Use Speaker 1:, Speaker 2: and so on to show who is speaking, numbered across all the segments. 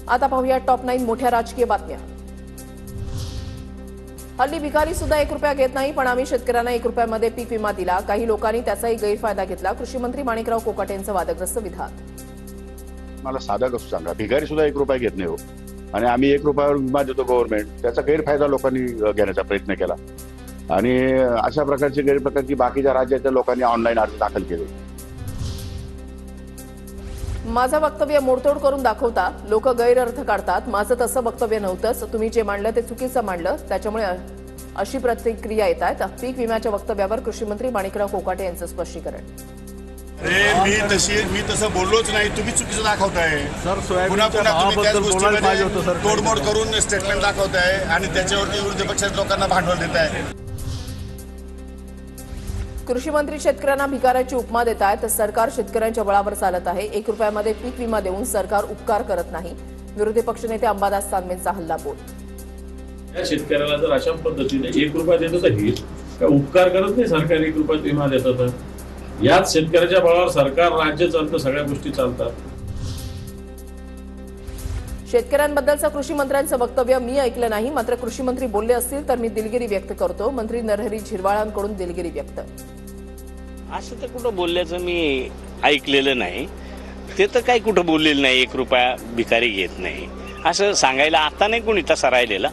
Speaker 1: आता पाहूया टॉप 9 मोठ्या राजकीय बातम्या। हल्ली भिकारी सुद्धा 1 रुपया घेत नाही, पण आम्ही शेतकऱ्यांना 1 रुपयामध्ये पीक विमा दिला। काही लोकांनी त्याचाही गैरफायदा घेतला। कृषी मंत्री माणिकराव कोकाटे यांचं वादग्रस्त विधान।
Speaker 2: मला साधा कसं सांगा, भिकारी सुद्धा 1 रुपया घेत नाही हो, आणि आम्ही 1 रुपयावर विमा देतो गव्हर्नमेंट, त्याचा गैरफायदा लोकांनी घेण्याचा प्रयत्न केला आणि अशा प्रकारचे गैरप्रकार की बाकीच्या राज्याच्या लोकांनी ऑनलाईन अर्ज दाखल केले।
Speaker 1: माझं वक्तव्य मोडतोड करून दाखवता, लोक गैरअर्थ काढतात। माझं तसं वक्तव्य नव्हतंच, तुम्ही जे मांडलं ते चुकीचं मांडलं, त्याच्यामुळे अशी प्रतिक्रिया येत आहेत। पीक विम्याच्या वक्तव्यावर कृषी मंत्री माणिकराव कोकाटे यांचं स्पष्टीकरण।
Speaker 3: मी तसं बोललोच नाही, तुम्ही चुकीचं दाखवताय
Speaker 4: सर।
Speaker 3: पुन्हा तुम्ही त्याच गोष्टीमध्ये तोडमोड करून स्टेटमेंट दाखवताय आणि त्याच्यावरती विरोधी पक्षाच्या लोकांना भांडवल देताय।
Speaker 1: कृषी मंत्री शेतकऱ्यांना भिकाऱ्याची उपमा देत आहेत। सरकार शेतकऱ्यांच्या बळावर चालत आहे। 1 रुपयामध्ये पीक विमा देऊन सरकार उपकार करत नाही। विरोधी पक्षनेते अंबादास तानवेंचा हल्लाबोल।
Speaker 5: या शेतकऱ्याला जर अशा पद्धतीने 1 रुपया देतं तर हे काय उपकार करत नाही सरकार 1 रुपयात विमा देतं तर? याच शेतकऱ्याच्या बळावर सरकार, राज्य चालतं, सगळ्या गोष्टी चालतात।
Speaker 1: शेतकऱ्यांबद्दलचं कृषी मंत्र्यांचं वक्तव्य मी ऐकलं नाही, मात्र कृषी मंत्री बोलले असतील तर मी दिलगिरी व्यक्त करतो। मंत्री नरहरी झिरवाळांकडून दिलगिरी व्यक्त।
Speaker 6: असं तर कुठं बोलल्याचं मी ऐकलेलं नाही। ते तर काही कुठं बोललेलं नाही 1 रुपया भिकारी घेत नाही असं सांगायला आता नाही कोणी तसा राहिलेला।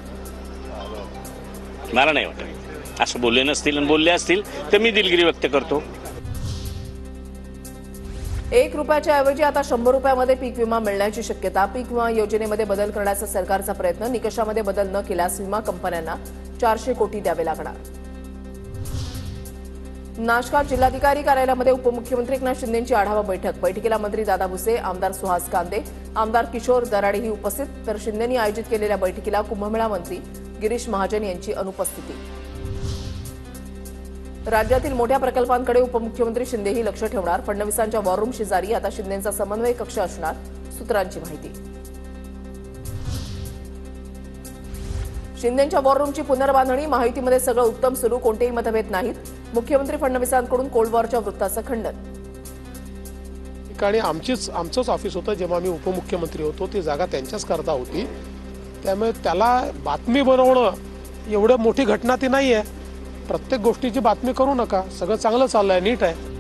Speaker 6: मला नाही वाटत असं बोलले नसतील, आणि बोलले असतील तर मी दिलगिरी व्यक्त करतो।
Speaker 1: 1 रुपयाच्या ऐवजी आता 100 रुपयामध्ये पीक विमा मिळण्याची शक्यता। पीक विमा योजनेमध्ये बदल करण्याचा सरकारचा प्रयत्न। निकषामध्ये बदल न केल्यास विमा कंपन्यांना 400 कोटी द्यावे लागणार। नाशकात जिल्हाधिकारी कार्यालयामध्ये उपमुख्यमंत्री एकनाथ शिंदेंची आढावा बैठक। बैठकीला मंत्री दादा भुसे, आमदार सुहास कांदे, आमदार किशोर दराडेही उपस्थित, तर शिंदेंनी आयोजित केलेल्या बैठकीला कुंभमेळा मंत्री गिरीश महाजन यांची अनुपस्थिती। राज्यातील मोठ्या प्रकल्पांकडे उपमुख्यमंत्री शिंदेही लक्ष ठेवणार। फडणवीसांच्या वॉर रूम शेजारी आता शिंदेंचा समन्वय कक्ष असणार, सूत्रांची माहिती। शिंदेंच्या वॉर रूमची पुनर्बांधणी, माहितीमध्ये सगळं उत्तम सुरू, कोणतेही मतभेद नाहीत। मुख्यमंत्री फडणवीसांकडून कोल्ड वॉरच्या वृत्ताचं खंडन।
Speaker 4: ठिकाणी आमचंच ऑफिस होतं जेव्हा मी उपमुख्यमंत्री होतो, ती जागा त्यांच्याच करता होती, त्यामुळे त्याला बातमी बनवणं एवढं मोठी घटना ती नाहीये। प्रत्येक गोष्टीची बातमी करू नका, सगळं चांगलं चाललंय, नीट आहे।